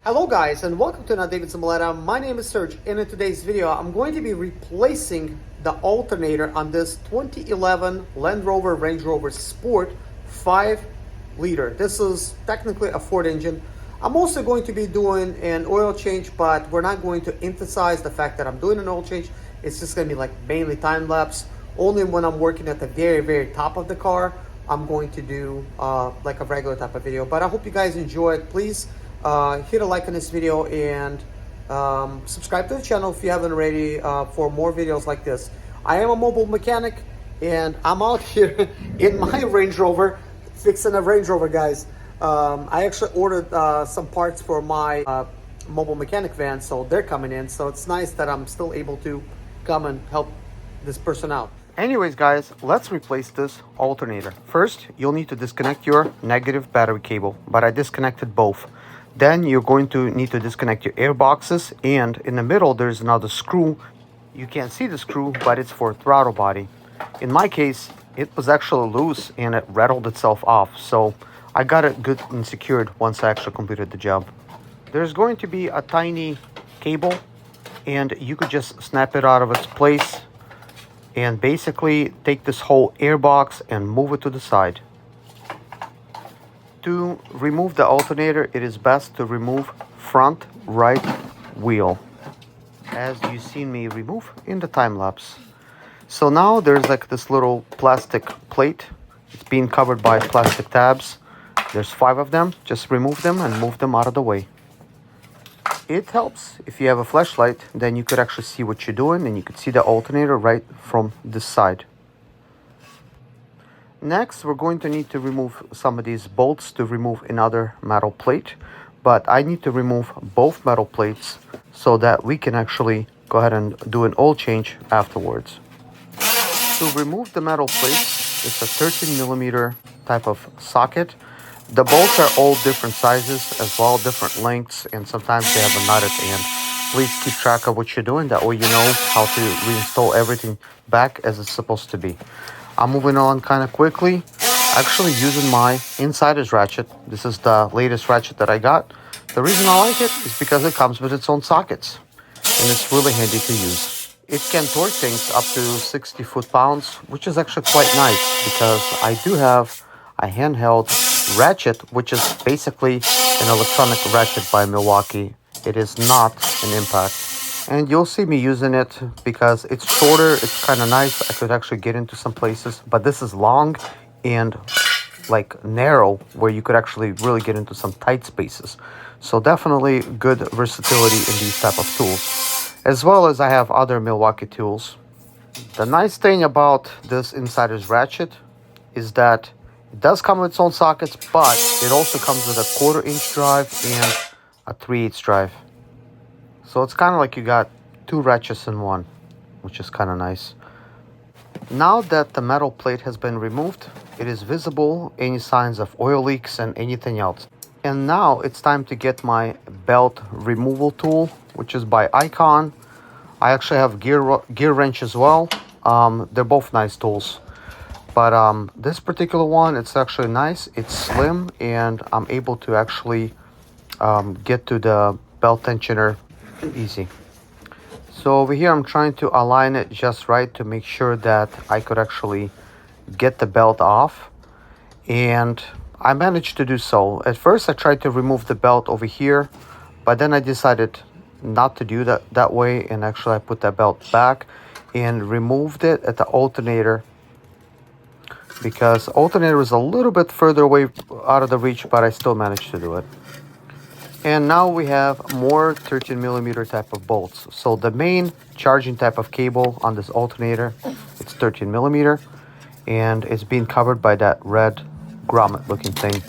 Hello guys and welcome to another David Simulator. My name is Serge and in today's video I'm going to be replacing the alternator on this 2011 Land Rover Range Rover Sport 5 liter. This is technically a Ford engine. I'm also going to be doing an oil change, but we're not going to emphasize the fact that I'm doing an oil change. It's just going to be like mainly time lapse. Only when I'm working at the very top of the car I'm going to do like a regular type of video. But I hope you guys enjoy it. Please hit a like on this video and subscribe to the channel if you haven't already for more videos like this. I am a mobile mechanic and I'm out here in my Range Rover fixing a Range Rover, guys. I actually ordered some parts for my mobile mechanic van, so they're coming in, so it's nice that I'm still able to come and help this person out. Anyways guys, let's replace this alternator. First, you'll need to disconnect your negative battery cable, but I disconnected both. Then you're going to need to disconnect your airboxes, and in the middle there's another screw. You can't see the screw, but it's for throttle body. In my case, it was actually loose and it rattled itself off, so I got it good and secured once I actually completed the job. There's going to be a tiny cable, and you could just snap it out of its place and basically take this whole airbox and move it to the side. To remove the alternator, it is best to remove front right wheel, as you've seen me remove in the time lapse. So now there's like this little plastic plate. It's being covered by plastic tabs. There's 5 of them. Just remove them and move them out of the way. It helps if you have a flashlight, then you could actually see what you're doing and you could see the alternator right from this side. Next, we're going to need to remove some of these bolts to remove another metal plate, but I need to remove both metal plates so that we can actually go ahead and do an oil change afterwards. To remove the metal plates, it's a 13mm type of socket. The bolts are all different sizes as well, different lengths, and sometimes they have a nut at the end. Please keep track of what you're doing, that way you know how to reinstall everything back as it's supposed to be. I'm moving on kind of quickly, actually using my insider's ratchet. This is the latest ratchet that I got. The reason I like it is because it comes with its own sockets, and it's really handy to use. It can torque things up to 60 foot-pounds, which is actually quite nice because I do have a handheld ratchet, which is basically an electronic ratchet by Milwaukee. It is not an impact. And you'll see me using it because it's shorter, it's kind of nice. I could actually get into some places, but this is long and like narrow where you could actually really get into some tight spaces. So definitely good versatility in these type of tools. As well as I have other Milwaukee tools. The nice thing about this insider's ratchet is that it does come with its own sockets, but it also comes with a 1/4 inch drive and a 3/8 drive. So it's kind of like you got 2 ratchets in one, which is kind of nice. Now that the metal plate has been removed, it is visible any signs of oil leaks and anything else. And now it's time to get my belt removal tool, which is by Icon. I actually have gear wrench as well. They're both nice tools. But this particular one, it's actually nice. It's slim, and I'm able to actually get to the belt tensioner easy. So over here I'm trying to align it just right to make sure that I could actually get the belt off, and I managed to do so. At first I tried to remove the belt over here, but then I decided not to do that way, and actually I put that belt back and removed it at the alternator, because alternator is a little bit further away out of the reach, but I still managed to do it. And now we have more 13mm type of bolts. So the main charging type of cable on this alternator, it's 13mm, and it's being covered by that red grommet looking thing.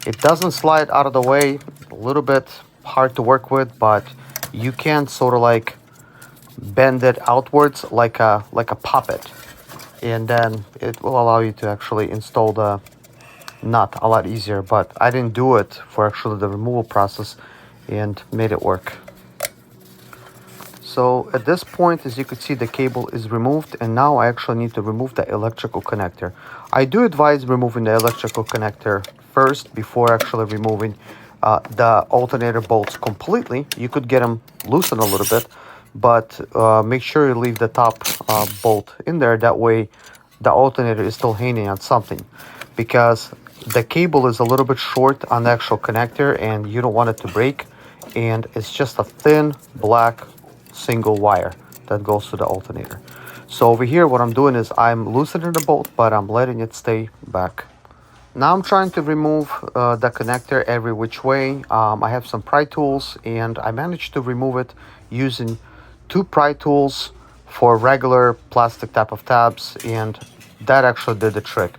It doesn't slide out of the way, a little bit hard to work with, but you can sort of like bend it outwards like a puppet, and then it will allow you to actually install the nut a lot easier. But I didn't do it for actually the removal process and made it work. So at this point, as you can see, the cable is removed, and now I actually need to remove the electrical connector. I do advise removing the electrical connector first before actually removing the alternator bolts completely. You could get them loosened a little bit, but make sure you leave the top bolt in there. That way the alternator is still hanging on something, because the cable is a little bit short on the actual connector and you don't want it to break. And it's just a thin black single wire that goes to the alternator. So over here what I'm doing is I'm loosening the bolt, but I'm letting it stay back. Now I'm trying to remove the connector every which way. I have some pry tools and I managed to remove it using 2 pry tools for regular plastic type of tabs, and that actually did the trick.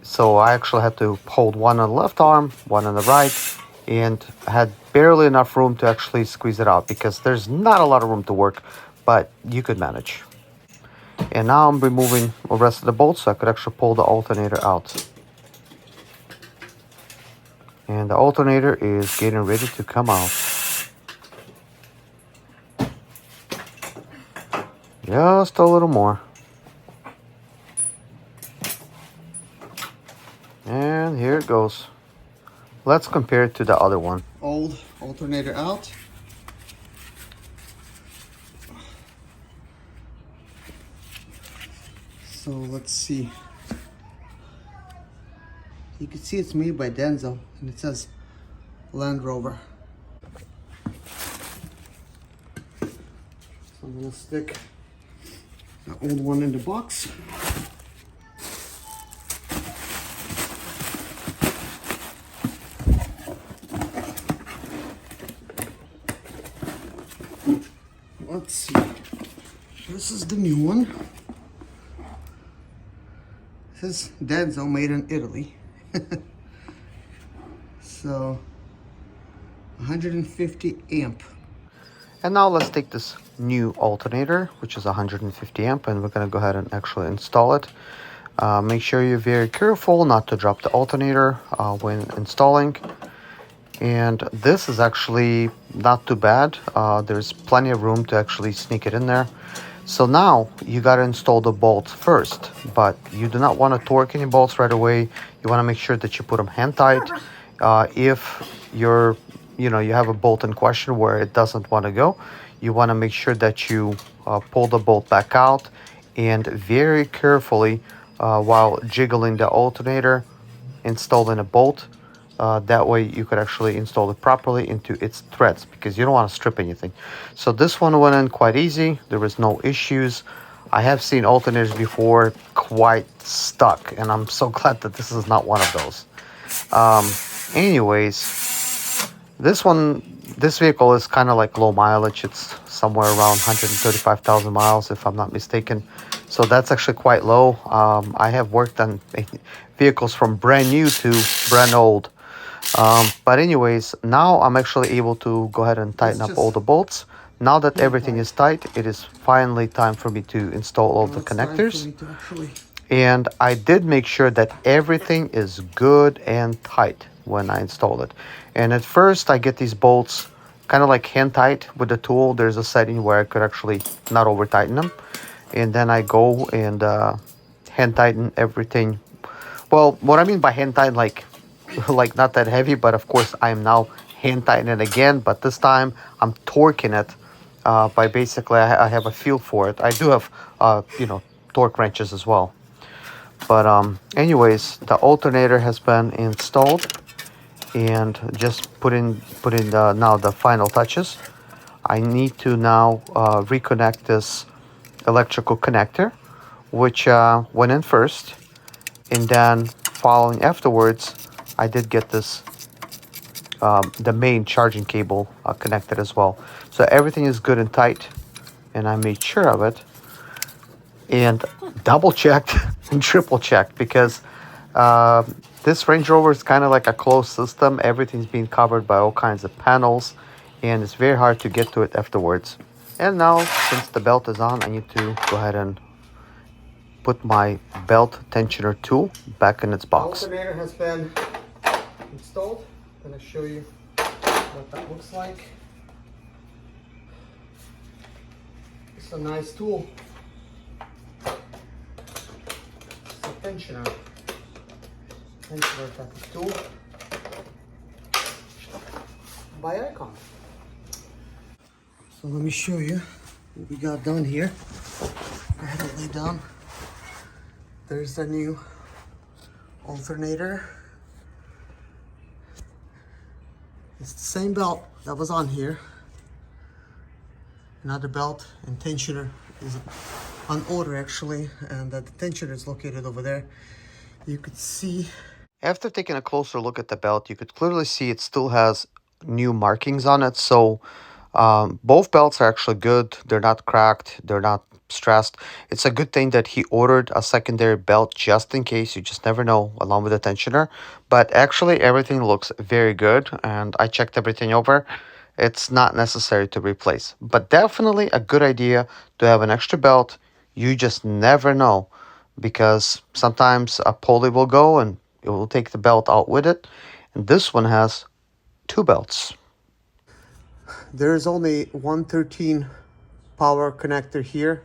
So I actually had to hold one on the left arm, one on the right, and I had barely enough room to actually squeeze it out, because there's not a lot of room to work, but you could manage. And now I'm removing the rest of the bolts so I could actually pull the alternator out. And the alternator is getting ready to come out. Just a little more. And here it goes. Let's compare it to the other one. Old alternator out. So let's see. You can see it's made by Denso and it says Land Rover. So I'm gonna stick the old one in the box. Let's see. This is the new one. This is Denso, made in Italy. So 150 amp. And now let's take this new alternator, which is 150 amp, and we're going to go ahead and actually install it. Make sure you're very careful not to drop the alternator when installing. And this is actually not too bad. There's plenty of room to actually sneak it in there. So now you got to install the bolts first, but you do not want to torque any bolts right away. You want to make sure that you put them hand tight. If you have a bolt in question where it doesn't want to go, you want to make sure that you pull the bolt back out and very carefully, while jiggling the alternator, installing a bolt. That way you could actually install it properly into its threads, because you don't want to strip anything. So this one went in quite easy. There was no issues. I have seen alternators before quite stuck, and I'm so glad that this is not one of those. Anyways, this vehicle is kind of like low mileage. It's somewhere around 135,000 miles if I'm not mistaken. So that's actually quite low. I have worked on vehicles from brand new to brand old. But anyways, now I'm actually able to go ahead and tighten up all the bolts. Now that everything is tight, it is finally time for me to install all the connectors. And I did make sure that everything is good and tight when I install it. And at first I get these bolts kind of like hand tight with the tool. There's a setting where I could actually not over tighten them. And then I go and hand tighten everything. Well, what I mean by hand tighten, like not that heavy, but of course I am now hand tightening it again, but this time I'm torquing it by basically I have a feel for it. I do have torque wrenches as well. But anyways, the alternator has been installed, and just put in now the final touches. I need to now reconnect this electrical connector, which went in first, and then following afterwards I did get this the main charging cable connected as well. So everything is good and tight, and I made sure of it and double checked and triple checked, because this Range Rover is kind of like a closed system. Everything's being covered by all kinds of panels, and it's very hard to get to it afterwards. And now, since the belt is on, I need to go ahead and put my belt tensioner tool back in its box. The alternator has been installed. I'm going to show you what that looks like. It's a nice tool. It's a tensioner type of tool. by Icon. So let me show you what we got done here. Go ahead and lay down. There's the new alternator. It's the same belt that was on here. Another belt and tensioner is on order actually, and the tensioner is located over there. You could see, after taking a closer look at the belt, you could clearly see it still has new markings on it. So both belts are actually good. They're not cracked. They're not stressed. It's a good thing that he ordered a secondary belt just in case. You just never know, along with the tensioner. But actually everything looks very good, and I checked everything over. It's not necessary to replace, but definitely a good idea to have an extra belt. You just never know, because sometimes a pulley will go and it will take the belt out with it. And this one has two belts. There's only 113 power connector here,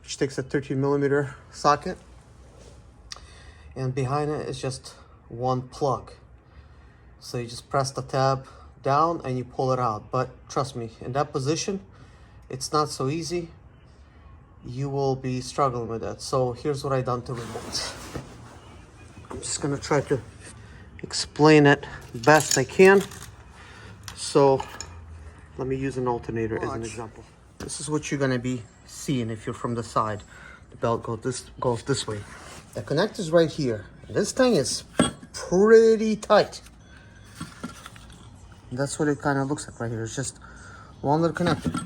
which takes a 13mm socket, and behind it is just one plug. So you just press the tab down and you pull it out. But trust me, in that position it's not so easy. You will be struggling with that. So here's what I done to remote. I'm just gonna try to explain it best I can. So let me use an alternator as an example. This is what you're gonna be seeing if you're from the side. The belt goes this way. The connector's right here. This thing is pretty tight. That's what it kind of looks like right here. It's just one little connector.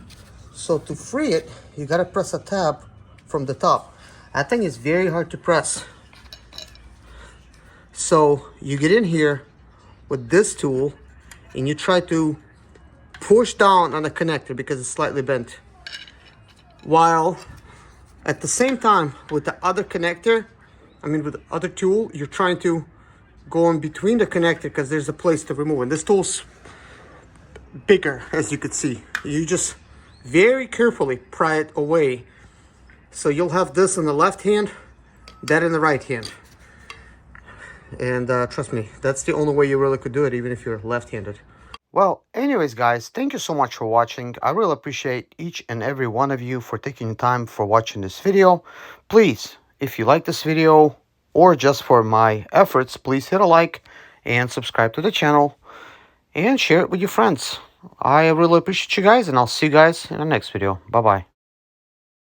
So to free it, you gotta press a tab from the top. That thing is very hard to press. So you get in here with this tool and you try to push down on the connector because it's slightly bent, while at the same time with the other connector, with the other tool, you're trying to go in between the connector because there's a place to remove. And this tool's bigger, as you could see. You just very carefully pry it away. So you'll have this in the left hand, that in the right hand. And trust me, that's the only way you really could do it, even if you're left-handed. Well, anyways, guys, thank you so much for watching. I really appreciate each and every one of you for taking time for watching this video. Please, if you like this video or just for my efforts, please hit a like and subscribe to the channel and share it with your friends. I really appreciate you guys, and I'll see you guys in the next video. Bye-bye.